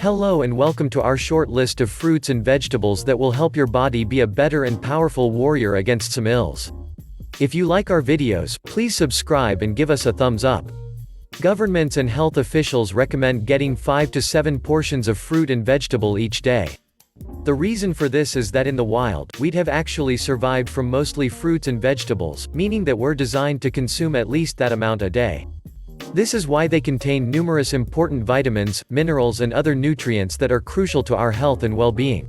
Hello and welcome to our short list of fruits and vegetables that will help your body be a better and powerful warrior against some ills. If you like our videos, please subscribe and give us a thumbs up. Governments and health officials recommend getting 5 to 7 portions of fruit and vegetable each day. The reason for this is that in the wild, we'd have actually survived from mostly fruits and vegetables, meaning that we're designed to consume at least that amount a day. This is why they contain numerous important vitamins, minerals and other nutrients that are crucial to our health and well-being.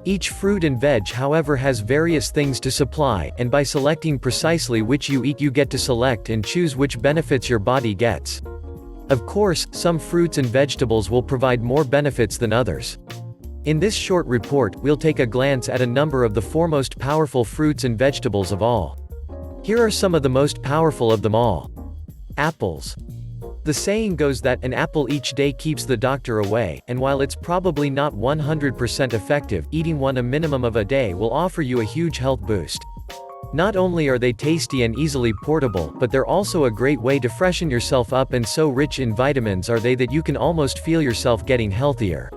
Each fruit and veg however has various things to supply, and by selecting precisely which you eat you get to select and choose which benefits your body gets. Of course, some fruits and vegetables will provide more benefits than others. In this short report, we'll take a glance at a number of the foremost powerful fruits and vegetables of all. Here are some of the most powerful of them all. Apples. The saying goes that an apple each day keeps the doctor away, and while it's probably not 100% effective, eating one a minimum of a day will offer you a huge health boost. Not only are they tasty and easily portable, but they're also a great way to freshen yourself up, and so rich in vitamins are they that you can almost feel yourself getting healthier.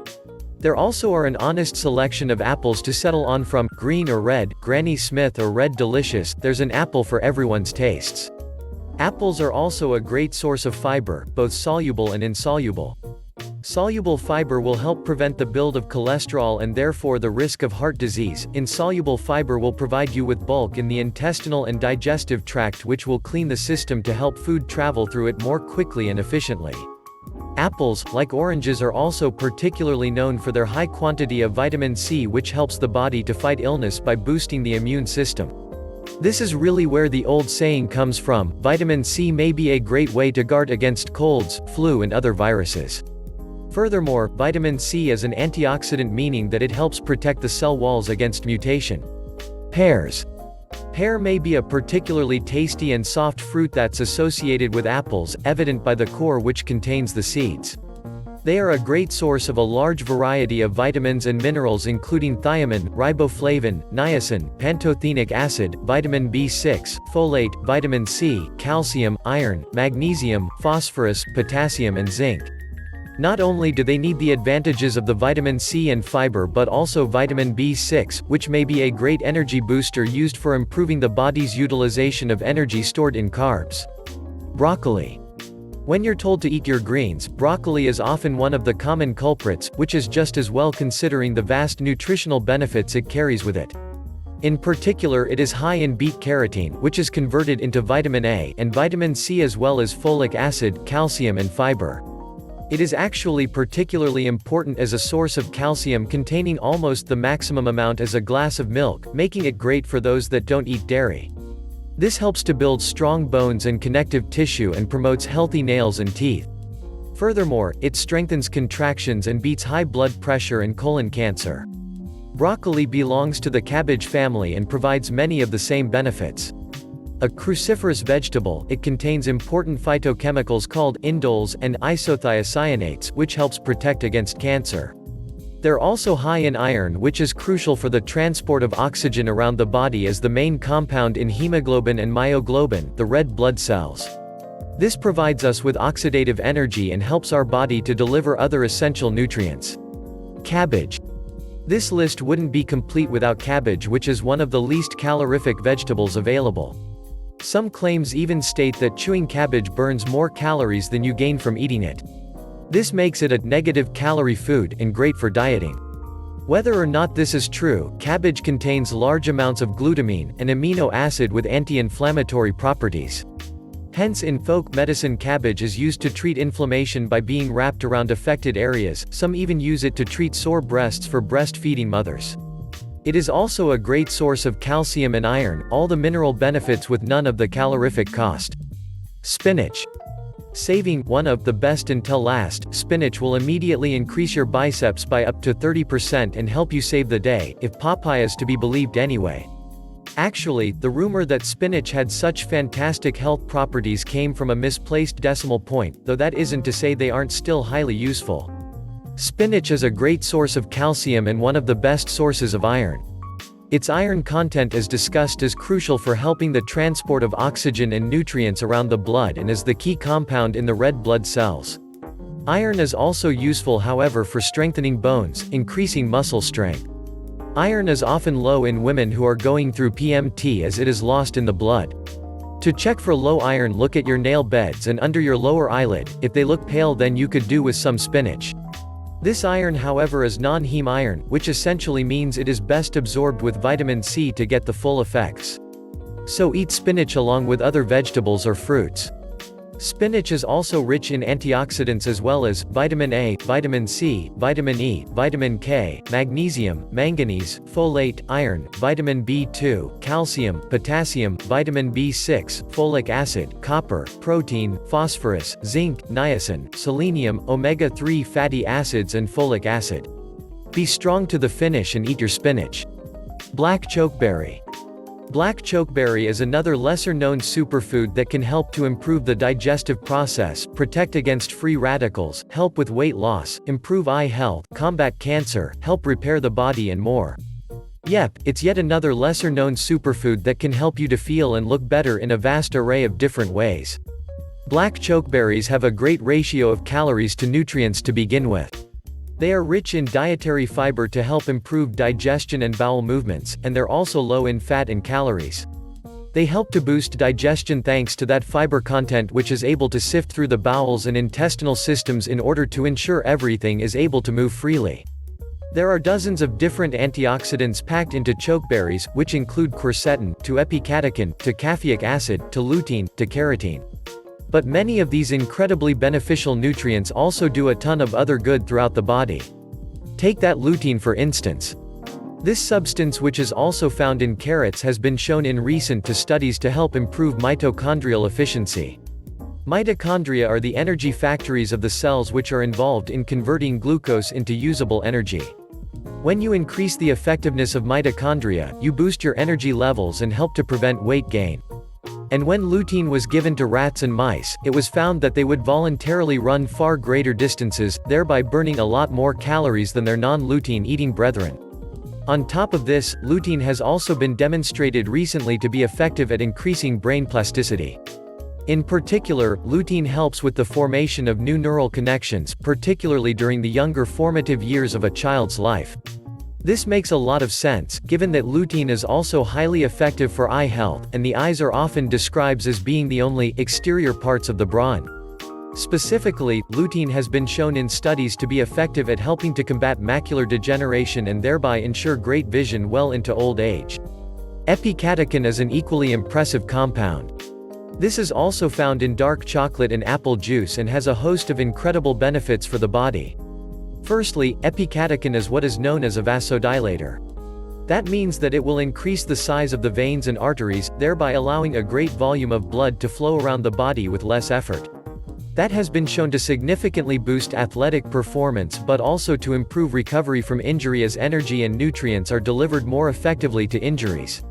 There also are an honest selection of apples to settle on, from green or red, Granny Smith or Red Delicious. There's an apple for everyone's tastes. Apples are also a great source of fiber, both soluble and insoluble. Soluble fiber will help prevent the build of cholesterol and therefore the risk of heart disease. Insoluble fiber will provide you with bulk in the intestinal and digestive tract, which will clean the system to help food travel through it more quickly and efficiently. Apples, like oranges, are also particularly known for their high quantity of vitamin C, which helps the body to fight illness by boosting the immune system. This is really where the old saying comes from: vitamin C may be a great way to guard against colds, flu and other viruses. Furthermore, vitamin C is an antioxidant, meaning that it helps protect the cell walls against mutation. Pears. Pear may be a particularly tasty and soft fruit that's associated with apples, evident by the core which contains the seeds. They are a great source of a large variety of vitamins and minerals, including thiamine, riboflavin, niacin, pantothenic acid, vitamin B6, folate, vitamin C, calcium, iron, magnesium, phosphorus, potassium and zinc. Not only do they need the advantages of the vitamin C and fiber, but also vitamin B6, which may be a great energy booster used for improving the body's utilization of energy stored in carbs. Broccoli. When you're told to eat your greens, broccoli is often one of the common culprits, which is just as well considering the vast nutritional benefits it carries with it. In particular, it is high in beta-carotene, which is converted into vitamin A, and vitamin C, as well as folic acid, calcium and fiber. It is actually particularly important as a source of calcium, containing almost the maximum amount as a glass of milk, making it great for those that don't eat dairy. This helps to build strong bones and connective tissue and promotes healthy nails and teeth. Furthermore, it strengthens contractions and beats high blood pressure and colon cancer. Broccoli belongs to the cabbage family and provides many of the same benefits. A cruciferous vegetable, it contains important phytochemicals called indoles and isothiocyanates, which helps protect against cancer. They're also high in iron, which is crucial for the transport of oxygen around the body as the main compound in hemoglobin and myoglobin, the red blood cells. This provides us with oxidative energy and helps our body to deliver other essential nutrients. Cabbage. This list wouldn't be complete without cabbage, which is one of the least calorific vegetables available. Some claims even state that chewing cabbage burns more calories than you gain from eating it. This makes it a negative calorie food and great for dieting. Whether or not this is true, cabbage contains large amounts of glutamine, an amino acid with anti-inflammatory properties. Hence, in folk medicine, cabbage is used to treat inflammation by being wrapped around affected areas. Some even use it to treat sore breasts for breastfeeding mothers. It is also a great source of calcium and iron, all the mineral benefits with none of the calorific cost. Spinach. Saving one of the best until last, spinach will immediately increase your biceps by up to 30% and help you save the day, if Popeye is to be believed anyway. Actually, the rumor that spinach had such fantastic health properties came from a misplaced decimal point, though that isn't to say they aren't still highly useful. Spinach is a great source of calcium and one of the best sources of iron. Its iron content, as discussed, is crucial for helping the transport of oxygen and nutrients around the blood and is the key compound in the red blood cells. Iron is also useful, however, for strengthening bones, increasing muscle strength. Iron is often low in women who are going through PMT as it is lost in the blood. To check for low iron, look at your nail beds and under your lower eyelid. If they look pale, then you could do with some spinach. This iron, however, is non-heme iron, which essentially means it is best absorbed with vitamin C to get the full effects. So eat spinach along with other vegetables or fruits. Spinach is also rich in antioxidants as well as vitamin A, vitamin C, vitamin E, vitamin K, magnesium, manganese, folate, iron, vitamin B2, calcium, potassium, vitamin B6, folic acid, copper, protein, phosphorus, zinc, niacin, selenium, omega-3 fatty acids and folic acid. Be strong to the finish and eat your spinach. Black chokeberry. Black chokeberry is another lesser-known superfood that can help to improve the digestive process, protect against free radicals, help with weight loss, improve eye health, combat cancer, help repair the body and more. Yep, it's yet another lesser-known superfood that can help you to feel and look better in a vast array of different ways. Black chokeberries have a great ratio of calories to nutrients to begin with. They are rich in dietary fiber to help improve digestion and bowel movements, and they're also low in fat and calories. They help to boost digestion thanks to that fiber content, which is able to sift through the bowels and intestinal systems in order to ensure everything is able to move freely. There are dozens of different antioxidants packed into chokeberries, which include quercetin, to epicatechin, to caffeic acid, to lutein, to carotene. But many of these incredibly beneficial nutrients also do a ton of other good throughout the body. Take that lutein for instance. This substance, which is also found in carrots, has been shown in recent studies to help improve mitochondrial efficiency. Mitochondria are the energy factories of the cells which are involved in converting glucose into usable energy. When you increase the effectiveness of mitochondria, you boost your energy levels and help to prevent weight gain. And when lutein was given to rats and mice, it was found that they would voluntarily run far greater distances, thereby burning a lot more calories than their non-lutein eating brethren. On top of this, lutein has also been demonstrated recently to be effective at increasing brain plasticity. In particular, lutein helps with the formation of new neural connections, particularly during the younger formative years of a child's life. This makes a lot of sense, given that lutein is also highly effective for eye health, and the eyes are often described as being the only exterior parts of the brain. Specifically, lutein has been shown in studies to be effective at helping to combat macular degeneration and thereby ensure great vision well into old age. Epicatechin is an equally impressive compound. This is also found in dark chocolate and apple juice and has a host of incredible benefits for the body. Firstly, epicatechin is what is known as a vasodilator. That means that it will increase the size of the veins and arteries, thereby allowing a great volume of blood to flow around the body with less effort. That has been shown to significantly boost athletic performance but also to improve recovery from injury as energy and nutrients are delivered more effectively to injuries.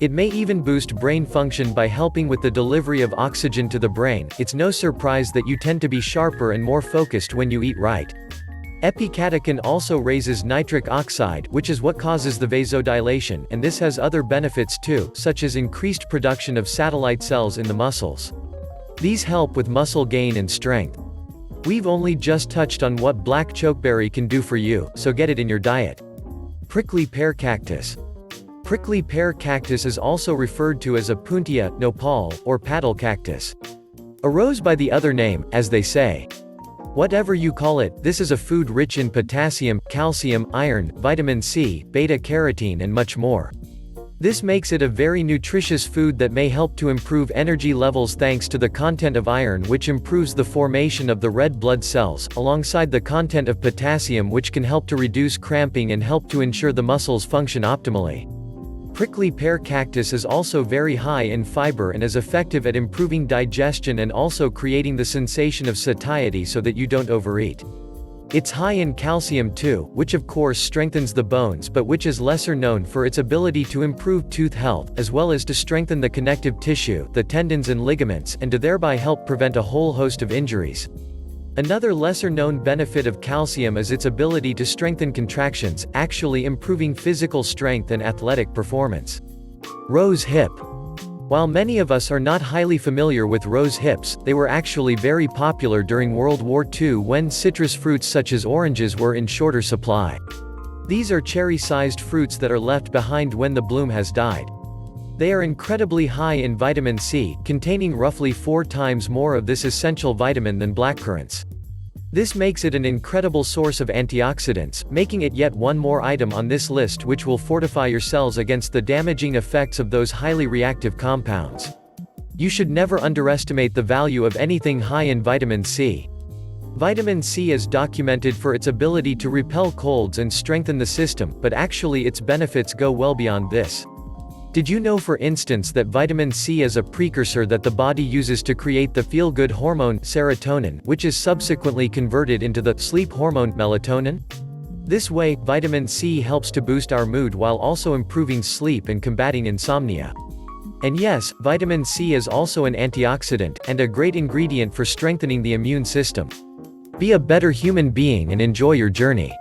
It may even boost brain function by helping with the delivery of oxygen to the brain. It's no surprise that you tend to be sharper and more focused when you eat right. Epicatechin also raises nitric oxide, which is what causes the vasodilation, and this has other benefits too, such as increased production of satellite cells in the muscles. These help with muscle gain and strength. We've only just touched on what black chokeberry can do for you, so get it in your diet. Prickly pear cactus. Prickly pear cactus is also referred to as a puntia, nopal, or paddle cactus. A rose by the other name, as they say. Whatever you call it, this is a food rich in potassium, calcium, iron, vitamin C, beta-carotene and much more. This makes it a very nutritious food that may help to improve energy levels thanks to the content of iron, which improves the formation of the red blood cells, alongside the content of potassium, which can help to reduce cramping and help to ensure the muscles function optimally. Prickly pear cactus is also very high in fiber and is effective at improving digestion and also creating the sensation of satiety so that you don't overeat. It's high in calcium too, which of course strengthens the bones but which is lesser known for its ability to improve tooth health, as well as to strengthen the connective tissue, the tendons and ligaments, and to thereby help prevent a whole host of injuries. Another lesser-known benefit of calcium is its ability to strengthen contractions, actually improving physical strength and athletic performance. Rose hip. While many of us are not highly familiar with rose hips, they were actually very popular during World War II when citrus fruits such as oranges were in shorter supply. These are cherry-sized fruits that are left behind when the bloom has died. They are incredibly high in vitamin C, containing roughly 4 times more of this essential vitamin than blackcurrants. This makes it an incredible source of antioxidants, making it yet one more item on this list which will fortify your cells against the damaging effects of those highly reactive compounds. You should never underestimate the value of anything high in vitamin C. Vitamin C is documented for its ability to repel colds and strengthen the system, but actually its benefits go well beyond this. Did you know, for instance, that vitamin C is a precursor that the body uses to create the feel-good hormone, serotonin, which is subsequently converted into the sleep hormone, melatonin? This way, vitamin C helps to boost our mood while also improving sleep and combating insomnia. And yes, vitamin C is also an antioxidant, and a great ingredient for strengthening the immune system. Be a better human being and enjoy your journey.